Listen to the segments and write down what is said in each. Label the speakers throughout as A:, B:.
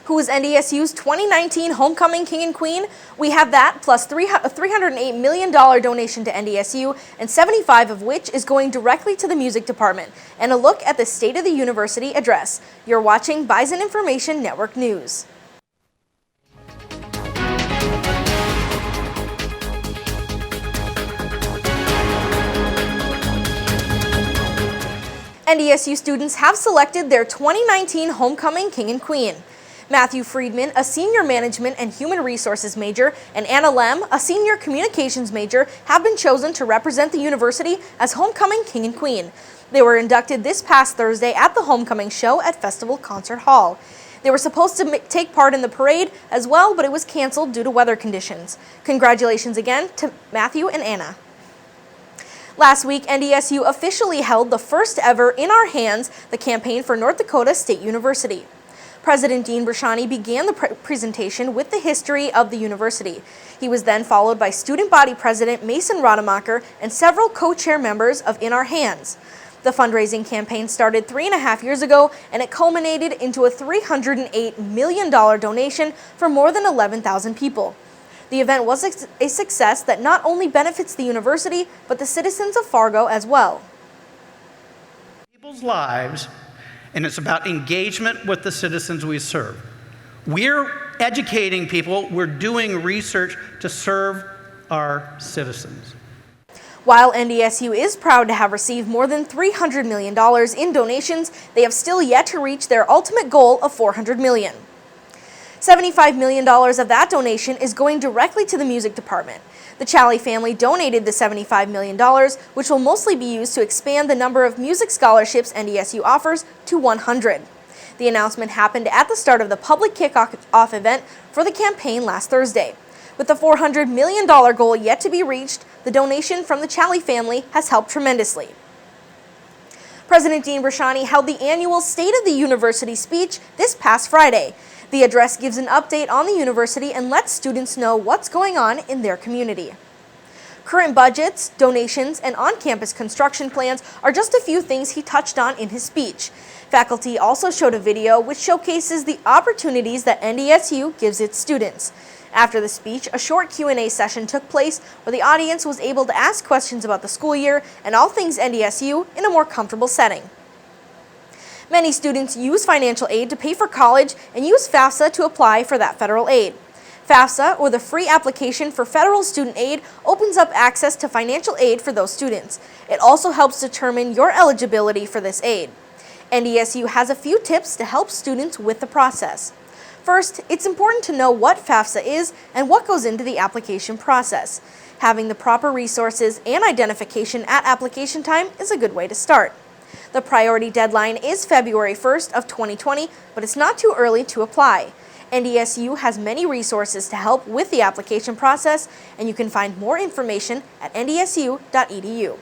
A: Who is NDSU's 2019 Homecoming King and Queen? We have that, plus a $308 million donation to NDSU, and 75 of which is going directly to the music department, and a look at the State of the University address. You're watching Bison Information Network News. NDSU students have selected their 2019 Homecoming King and Queen. Matthew Friedman, a senior management and human resources major, and Anna Lem, a senior communications major, have been chosen to represent the university as Homecoming King and Queen. They were inducted this past Thursday at the Homecoming Show at Festival Concert Hall. They were supposed to take part in the parade as well, but it was canceled due to weather conditions. Congratulations again to Matthew and Anna. Last week, NDSU officially held the first ever In Our Hands, the campaign for North Dakota State University. President Dean Brashani began the presentation with the history of the university. He was then followed by Student Body President Mason Rademacher and several co-chair members of In Our Hands. The fundraising campaign started 3.5 years ago, and it culminated into a $308 million donation for more than 11,000 people. The event was a success that not only benefits the university, but the citizens of Fargo as well.
B: People's lives, and it's about engagement with the citizens we serve. We're educating people, we're doing research to serve our citizens.
A: While NDSU is proud to have received more than $300 million in donations, they have still yet to reach their ultimate goal of $400 million. $75 million of that donation is going directly to the music department. The Challey family donated the $75 million, which will mostly be used to expand the number of music scholarships NDSU offers to 100. The announcement happened at the start of the public kickoff event for the campaign last Thursday. With the $400 million goal yet to be reached, the donation from the Challey family has helped tremendously. President Dean Brashani held the annual State of the University speech this past Friday. The address gives an update on the university and lets students know what's going on in their community. Current budgets, donations, and on-campus construction plans are just a few things he touched on in his speech. Faculty also showed a video which showcases the opportunities that NDSU gives its students. After the speech, a short Q&A session took place where the audience was able to ask questions about the school year and all things NDSU in a more comfortable setting. Many students use financial aid to pay for college and use FAFSA to apply for that federal aid. FAFSA, or the Free Application for Federal Student Aid, opens up access to financial aid for those students. It also helps determine your eligibility for this aid. NDSU has a few tips to help students with the process. First, it's important to know what FAFSA is and what goes into the application process. Having the proper resources and identification at application time is a good way to start. The priority deadline is February 1st of 2020, but it's not too early to apply. NDSU has many resources to help with the application process, and you can find more information at ndsu.edu.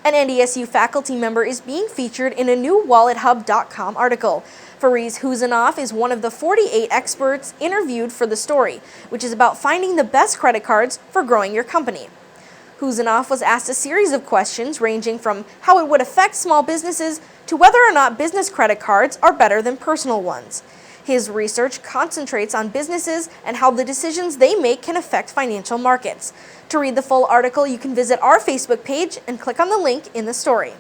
A: An NDSU faculty member is being featured in a new WalletHub.com article. Fariz Huzanoff is one of the 48 experts interviewed for the story, which is about finding the best credit cards for growing your company. Huzanoff was asked a series of questions ranging from how it would affect small businesses to whether or not business credit cards are better than personal ones. His research concentrates on businesses and how the decisions they make can affect financial markets. To read the full article, you can visit our Facebook page and click on the link in the story.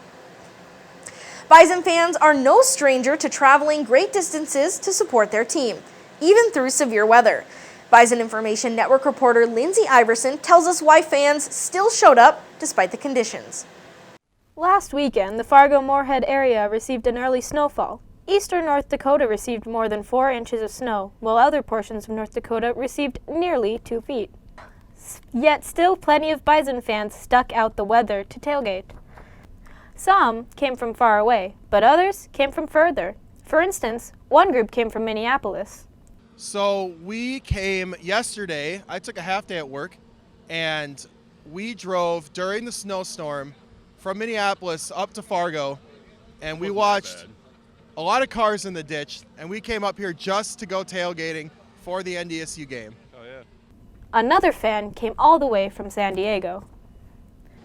A: Bison fans are no stranger to traveling great distances to support their team, even through severe weather. Bison Information Network reporter Lindsay Iverson tells us why fans still showed up despite the conditions.
C: Last weekend, the Fargo-Moorhead area received an early snowfall. Eastern North Dakota received more than 4 inches of snow, while other portions of North Dakota received nearly 2 feet. Yet still plenty of Bison fans stuck out the weather to tailgate. Some came from far away, but others came from further. For instance, one group came from Minneapolis.
D: So we came yesterday. I took a half day at work, and we drove during the snowstorm from Minneapolis up to Fargo, and we watched a lot of cars in the ditch, and we came up here just to go tailgating for the NDSU game.
E: Oh, yeah.
C: Another fan came all the way from San Diego.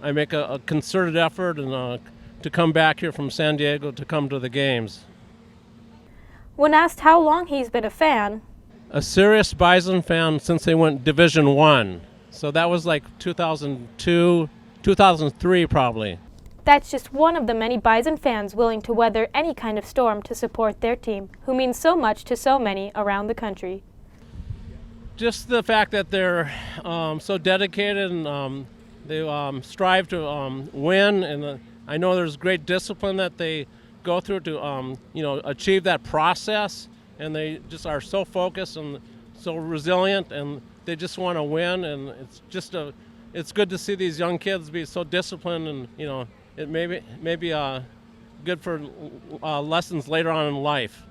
E: I make a concerted effort and to come back here from San Diego to come to the games.
C: When asked how long he's been a fan,
E: A serious Bison fan since they went Division I. So that was like 2002, 2003 probably.
C: that's just one of the many Bison fans willing to weather any kind of storm to support their team, who means so much to so many around the country.
E: Just the fact that they're so dedicated and they strive to win, and I know there's great discipline that they go through to achieve that process, and they just are so focused and so resilient, and they just want to win, and it's good to see these young kids be so disciplined, and it may be good for lessons later on in life.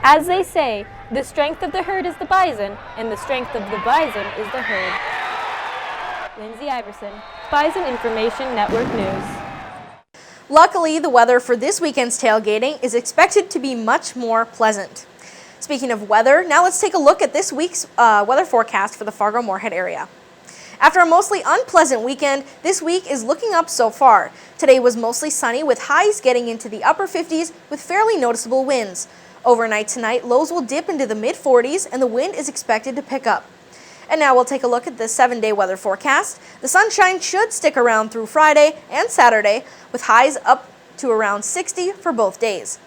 C: As they say, the strength of the herd is the bison, and the strength of the bison is the herd. Lindsay Iverson, Bison Information Network News.
A: Luckily, the weather for this weekend's tailgating is expected to be much more pleasant. Speaking of weather, now let's take a look at this week's weather forecast for the Fargo-Moorhead area. After a mostly unpleasant weekend, this week is looking up so far. Today was mostly sunny with highs getting into the upper 50s with fairly noticeable winds. Overnight tonight, lows will dip into the mid-40s and the wind is expected to pick up. And now we'll take a look at the 7-day weather forecast. The sunshine should stick around through Friday and Saturday, with highs up to around 60 for both days.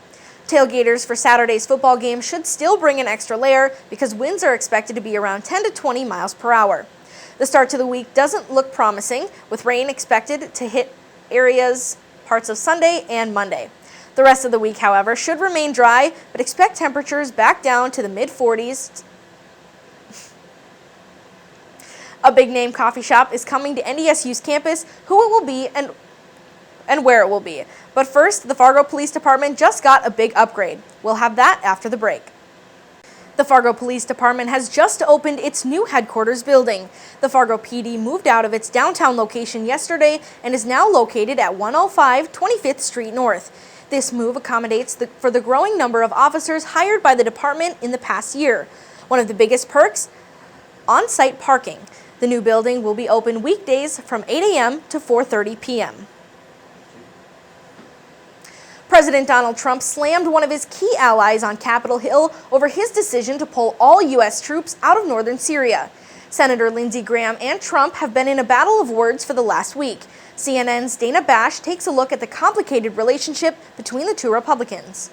A: Tailgaters for Saturday's football game should still bring an extra layer because winds are expected to be around 10 to 20 miles per hour. The start to the week doesn't look promising, with rain expected to hit areas parts of Sunday and Monday. The rest of the week, however, should remain dry, but expect temperatures back down to the mid-40s. A big-name coffee shop is coming to NDSU's campus, who it will be and where it will be. But first, the Fargo Police Department just got a big upgrade. We'll have that after the break. The Fargo Police Department has just opened its new headquarters building. The Fargo PD moved out of its downtown location yesterday and is now located at 105 25th Street North. This move accommodates for the growing number of officers hired by the department in the past year. One of the biggest perks? On-site parking. The new building will be open weekdays from 8 a.m. to 4:30 p.m. President Donald Trump slammed one of his key allies on Capitol Hill over his decision to pull all U.S. troops out of northern Syria. Senator Lindsey Graham and Trump have been in a battle of words for the last week. CNN's Dana Bash takes a look at the complicated relationship between the two Republicans.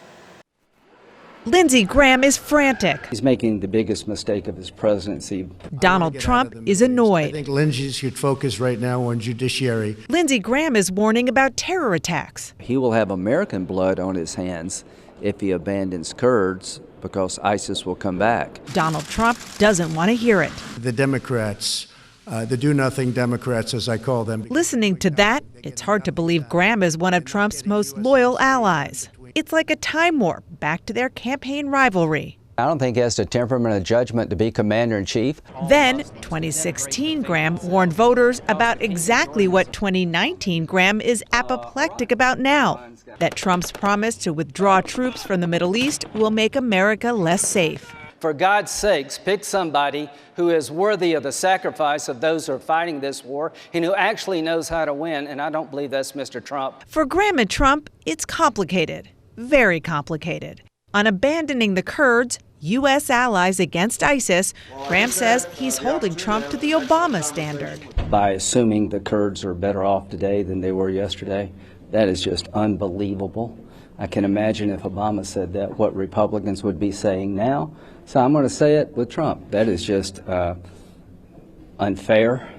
F: Lindsey Graham is frantic.
G: He's making the biggest mistake of his presidency.
F: Donald Trump is annoyed.
H: I think Lindsey should focus right now on judiciary.
F: Lindsey Graham is warning about terror attacks.
G: He will have American blood on his hands if he abandons Kurds, because ISIS will come back.
F: Donald Trump doesn't want to hear it.
H: The Democrats, the do-nothing Democrats, as I call them.
F: Listening to that, it's hard to believe Graham is one of Trump's most loyal allies. It's like a time warp back to their campaign rivalry.
G: I don't think he has the temperament of judgment to be commander-in-chief.
F: Then, 2016 Graham warned voters about exactly what 2019 Graham is apoplectic about now, that Trump's promise to withdraw troops from the Middle East will make America less safe.
I: For God's sakes, pick somebody who is worthy of the sacrifice of those who are fighting this war and who actually knows how to win, and I don't believe that's Mr. Trump.
F: For Graham and Trump, it's complicated, very complicated. On abandoning the Kurds, U.S. allies against ISIS, Graham says he's holding Trump to the Obama standard.
G: By assuming the Kurds are better off today than they were yesterday, that is just unbelievable. I can imagine if Obama said that, what Republicans would be saying now. So I'm going to say it with Trump. That is just unfair,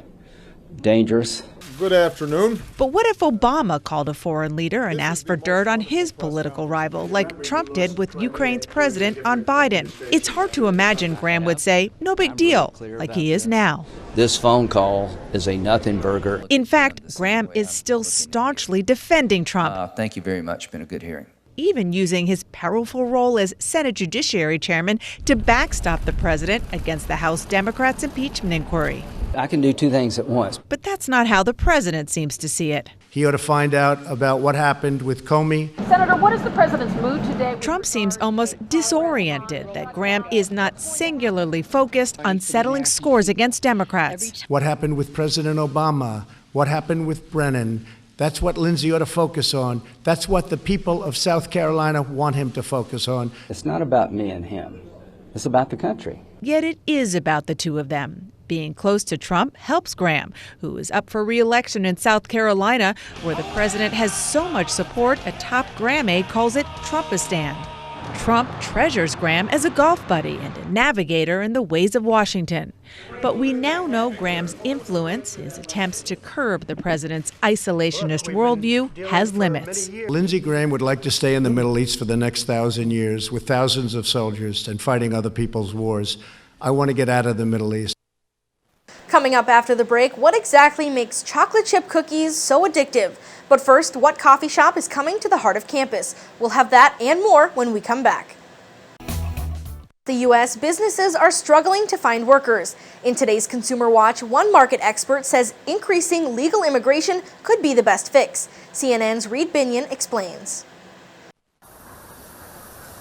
G: dangerous.
J: Good afternoon.
F: But what if Obama called a foreign leader and asked for dirt on his political rival, like Trump did with Ukraine's president on Biden? It's hard to imagine Graham would say, no big deal, like he is now.
G: This phone call is a nothing burger.
F: In fact, Graham is still staunchly defending Trump.
K: Thank you very much. Been a good hearing.
F: Even using his powerful role as Senate Judiciary Chairman to backstop the president against the House Democrats' impeachment inquiry.
G: I can do two things at once.
F: But that's not how the president seems to see it.
H: He ought to find out about what happened with Comey.
L: Senator, what is the president's mood today?
F: Trump seems almost disoriented that Graham is not singularly focused on settling scores against Democrats.
H: What happened with President Obama? What happened with Brennan? That's what Lindsey ought to focus on. That's what the people of South Carolina want him to focus on.
G: It's not about me and him. It's about the country.
F: Yet it is about the two of them. Being close to Trump helps Graham, who is up for re-election in South Carolina, where the president has so much support a top Graham aide calls it Trumpistan. Trump treasures Graham as a golf buddy and a navigator in the ways of Washington. But we now know Graham's influence, his attempts to curb the president's isolationist worldview, has limits.
H: Lindsey Graham would like to stay in the Middle East for the next 1,000 years with thousands of soldiers and fighting other people's wars. I want to get out of the Middle East.
A: Coming up after the break, what exactly makes chocolate chip cookies so addictive? But first, what coffee shop is coming to the heart of campus? We'll have that and more when we come back. The U.S. businesses are struggling to find workers. In today's Consumer Watch, one market expert says increasing legal immigration could be the best fix. CNN's Reed Binion explains.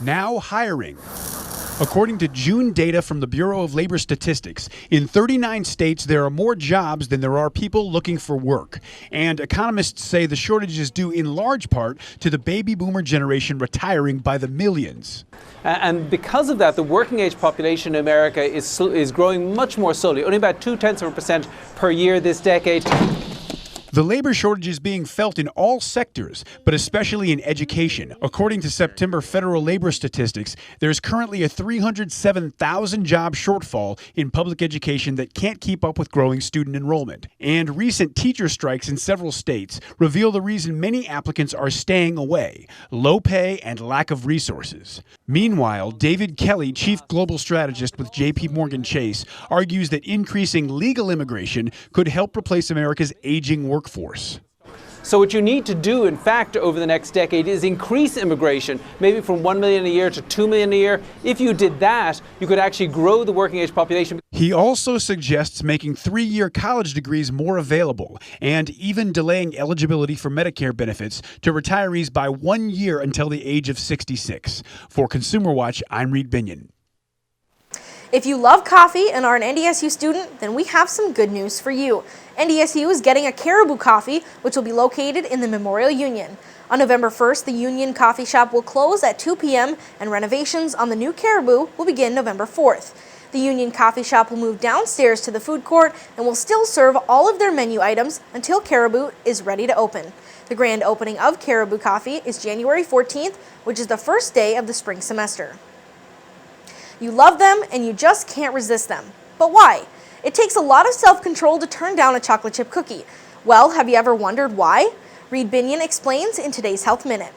J: Now hiring. According to June data from the Bureau of Labor Statistics, in 39 states there are more jobs than there are people looking for work. And economists say the shortage is due in large part to the baby boomer generation retiring by the millions.
K: And because of that, the working age population in America is growing much more slowly, only about 0.2% per year this decade.
J: The labor shortage is being felt in all sectors, but especially in education. According to September federal labor statistics, there's currently a 307,000 job shortfall in public education that can't keep up with growing student enrollment. And recent teacher strikes in several states reveal the reason many applicants are staying away: low pay and lack of resources. Meanwhile, David Kelly, chief global strategist with JP Morgan Chase, argues that increasing legal immigration could help replace America's aging workforce.
K: So what you need to do, in fact, over the next decade is increase immigration, maybe from 1 million a year to 2 million a year. If you did that, you could actually grow the working age population.
J: He also suggests making 3-year college degrees more available and even delaying eligibility for Medicare benefits to retirees by 1 year until the age of 66. For Consumer Watch, I'm Reed Binion.
A: If you love coffee and are an NDSU student, then we have some good news for you. NDSU is getting a Caribou Coffee, which will be located in the Memorial Union. On November 1st, the Union Coffee Shop will close at 2 p.m. and renovations on the new Caribou will begin November 4th. The Union Coffee Shop will move downstairs to the food court and will still serve all of their menu items until Caribou is ready to open. The grand opening of Caribou Coffee is January 14th, which is the first day of the spring semester. You love them and you just can't resist them. But why? It takes a lot of self-control to turn down a chocolate chip cookie. Well, have you ever wondered why? Reed Binion explains in today's Health Minute.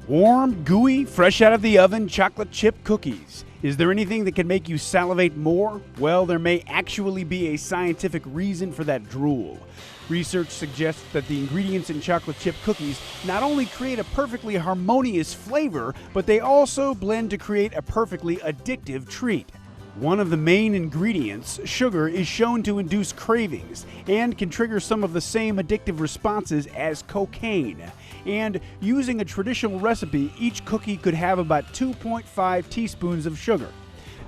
J: Warm, gooey, fresh out of the oven chocolate chip cookies. Is there anything that can make you salivate more? Well, there may actually be a scientific reason for that drool. Research suggests that the ingredients in chocolate chip cookies not only create a perfectly harmonious flavor, but they also blend to create a perfectly addictive treat. One of the main ingredients, sugar, is shown to induce cravings and can trigger some of the same addictive responses as cocaine. And using a traditional recipe, each cookie could have about 2.5 teaspoons of sugar,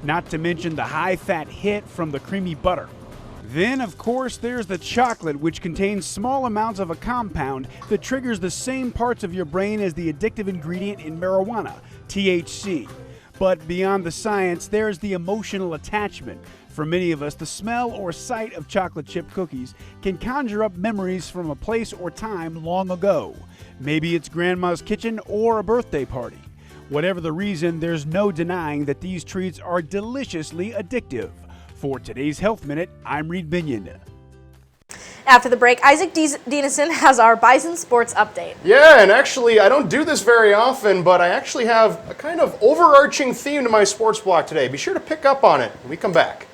J: not to mention the high-fat hit from the creamy butter. Then, of course, there's the chocolate, which contains small amounts of a compound that triggers the same parts of your brain as the addictive ingredient in marijuana, THC. But beyond the science, there's the emotional attachment. For many of us, the smell or sight of chocolate chip cookies can conjure up memories from a place or time long ago. Maybe it's grandma's kitchen or a birthday party. Whatever the reason, there's no denying that these treats are deliciously addictive. For today's Health Minute, I'm Reed Binion.
A: After the break, Isaac Dienison has our Bison Sports Update.
M: Yeah, and actually, I don't do this very often, but I actually have a kind of overarching theme to my sports block today. Be sure to pick up on it when we come back.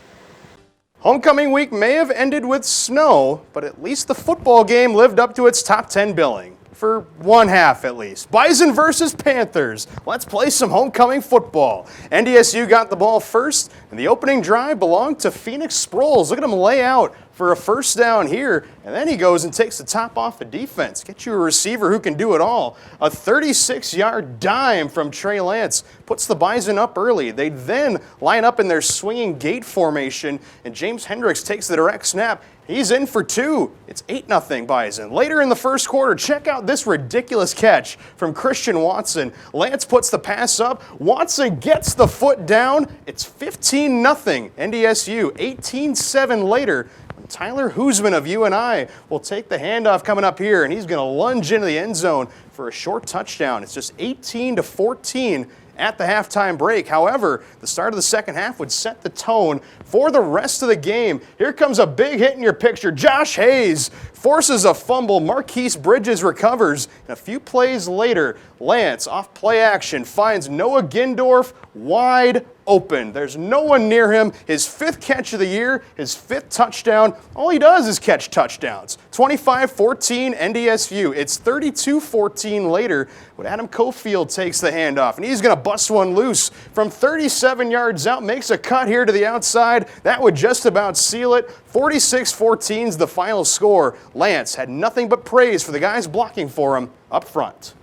M: Homecoming week may have ended with snow, but at least the football game lived up to its top 10 billing. For one half, at least. Bison versus Panthers. Let's play some homecoming football. NDSU got the ball first, and the opening drive belonged to Phoenix Sproles. Look at him lay out for a first down here, and then he goes and takes the top off the defense. Get you a receiver who can do it all. A 36-yard dime from Trey Lance puts the Bison up early. They then line up in their swinging gate formation, and James Hendricks takes the direct snap. He's in for two. It's 8-0 Bison. Later in the first quarter, check out this ridiculous catch from Christian Watson. Lance puts the pass up. Watson gets the foot down. It's 15-0 NDSU. 18-7 later. Tyler Hoosman of UNI will take the handoff coming up here, and he's going to lunge into the end zone for a short touchdown. It's just 18-14 at the halftime break. However, the start of the second half would set the tone for the rest of the game. Here comes a big hit in your picture. Josh Hayes forces a fumble. Marquise Bridges recovers. And a few plays later, Lance, off play action, finds Noah Gindorf wide open. There's no one near him. His 5th catch of the year, his 5th touchdown. All he does is catch touchdowns. 25-14 NDSU. It's 32-14 later when Adam Cofield takes the handoff, and he's going to bust one loose from 37 yards out, makes a cut here to the outside. That would just about seal it. 46-14 is the final score. Lance had nothing but praise for the guys blocking for him up front.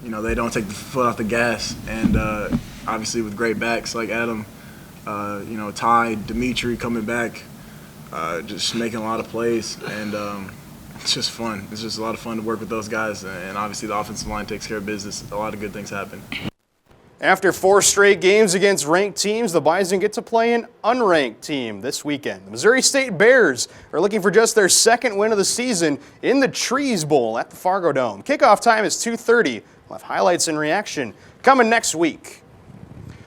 N: They don't take the foot off the gas, and obviously with great backs like Adam, Ty, Dimitri coming back, just making a lot of plays, and it's just fun. It's just a lot of fun to work with those guys, and obviously the offensive line takes care of business. A lot of good things happen.
M: After 4 straight games against ranked teams, the Bison get to play an unranked team this weekend. The Missouri State Bears are looking for just their 2nd win of the season in the Trees Bowl at the Fargo Dome. Kickoff time is 2:30. We'll have highlights and reaction coming next week.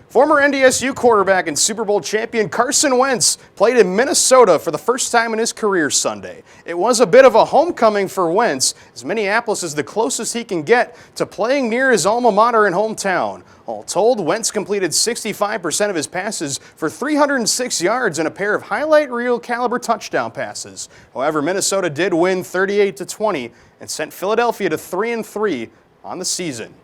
M: Former NDSU quarterback and Super Bowl champion Carson Wentz played in Minnesota for the first time in his career Sunday. It was a bit of a homecoming for Wentz, as Minneapolis is the closest he can get to playing near his alma mater and hometown. All told, Wentz completed 65% of his passes for 306 yards and a pair of highlight reel caliber touchdown passes. However, Minnesota did win 38-20 and sent Philadelphia to 3-3 on the season.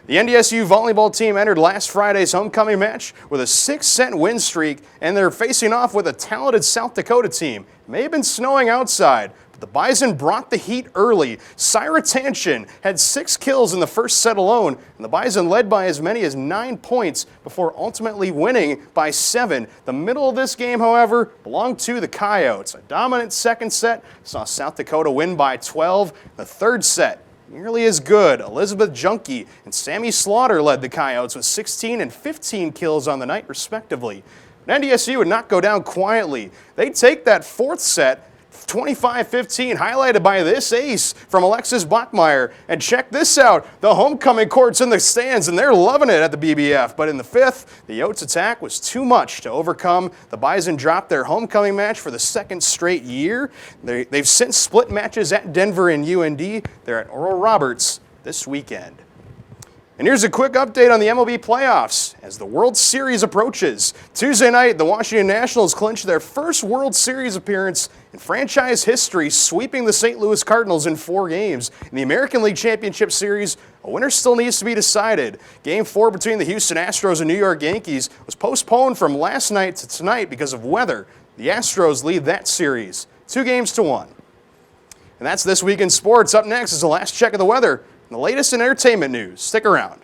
M: The NDSU volleyball team entered last Friday's homecoming match with a 6-set win streak, and they're facing off with a talented South Dakota team. It may have been snowing outside, but the Bison brought the heat early. Syra Tanchin had 6 kills in the first set alone, and the Bison led by as many as 9 points before ultimately winning by 7. The middle of this game, however, belonged to the Coyotes. A dominant second set saw South Dakota win by 12. The third set, nearly as good. Elizabeth Junkie and Sammy Slaughter led the Coyotes with 16 and 15 kills on the night, respectively. But NDSU would not go down quietly. They'd take that 4th set, 25-15, highlighted by this ace from Alexis Bachmeyer. And check this out. The homecoming court's in the stands, and they're loving it at the BBF. But in the 5th, the Yotes attack was too much to overcome. The Bison dropped their homecoming match for the 2nd straight year. They've since split matches at Denver and UND. They're at Oral Roberts this weekend. And here's a quick update on the MLB playoffs as the World Series approaches. Tuesday night, the Washington Nationals clinched their first World Series appearance in franchise history, sweeping the St. Louis Cardinals in 4 games. In the American League Championship Series, a winner still needs to be decided. Game 4 between the Houston Astros and New York Yankees was postponed from last night to tonight because of weather. The Astros lead that series 2-1. And that's This Week in Sports. Up next is the last check of the weather. The latest in entertainment news. Stick around.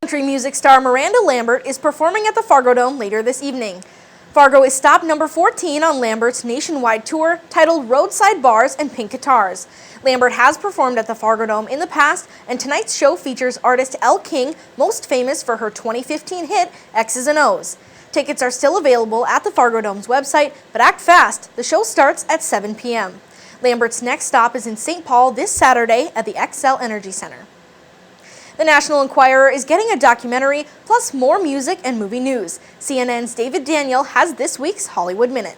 A: Country music star Miranda Lambert is performing at the Fargo Dome later this evening. Fargo is stop number 14 on Lambert's nationwide tour titled Roadside Bars and Pink Guitars. Lambert has performed at the Fargo Dome in the past, and tonight's show features artist Elle King, most famous for her 2015 hit X's and O's. Tickets are still available at the Fargo Dome's website, but act fast. The show starts at 7 p.m. Lambert's next stop is in St. Paul this Saturday at the Xcel Energy Center. The National Enquirer is getting a documentary, plus more music and movie news. CNN's David Daniel has this week's Hollywood Minute.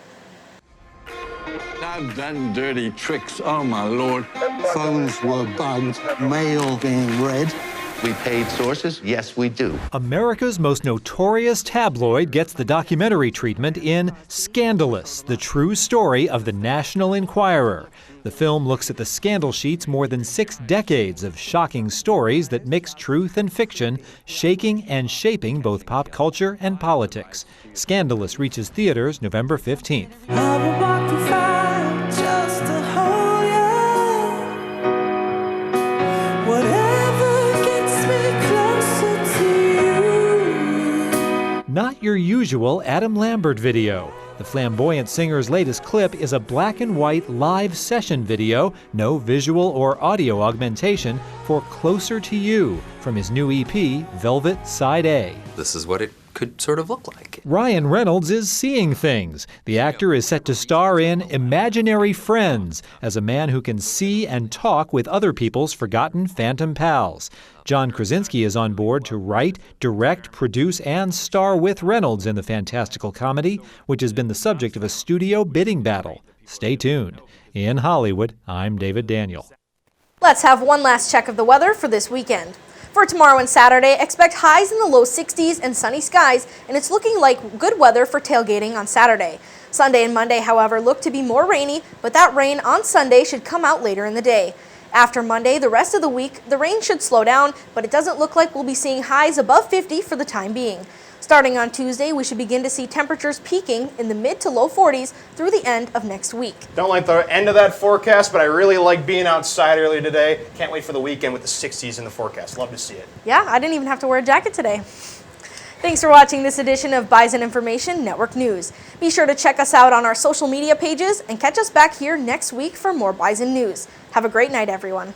O: I've done dirty tricks, oh my lord. Phones were bugged, mail being read. We paid sources? Yes, we do.
P: America's most notorious tabloid gets the documentary treatment in Scandalous, the true story of the National Enquirer. The film looks at the scandal sheets more than 6 decades of shocking stories that mix truth and fiction, shaking and shaping both pop culture and politics. Scandalous reaches theaters November 15th. Not your usual Adam Lambert video. The flamboyant singer's latest clip is a black and white live session video, no visual or audio augmentation, for Closer to You from his new EP, Velvet Side A.
Q: This is what it could sort of look like.
P: Ryan Reynolds is seeing things. The actor is set to star in Imaginary Friends as a man who can see and talk with other people's forgotten phantom pals. John Krasinski is on board to write, direct, produce, and star with Reynolds in the fantastical comedy, which has been the subject of a studio bidding battle. Stay tuned. In Hollywood, I'm David Daniel.
A: Let's have one last check of the weather for this weekend. For tomorrow and Saturday, expect highs in the low 60s and sunny skies, and it's looking like good weather for tailgating on Saturday. Sunday and Monday, however, look to be more rainy, but that rain on Sunday should come out later in the day. After Monday, the rest of the week, the rain should slow down, but it doesn't look like we'll be seeing highs above 50 for the time being. Starting on Tuesday, we should begin to see temperatures peaking in the mid to low 40s through the end of next week.
M: Don't like the end of that forecast, but I really like being outside earlier today. Can't wait for the weekend with the 60s in the forecast. Love to see it.
A: Yeah, I didn't even have to wear a jacket today. Thanks for watching this edition of Bison Information Network News. Be sure to check us out on our social media pages and catch us back here next week for more Bison news. Have a great night, everyone.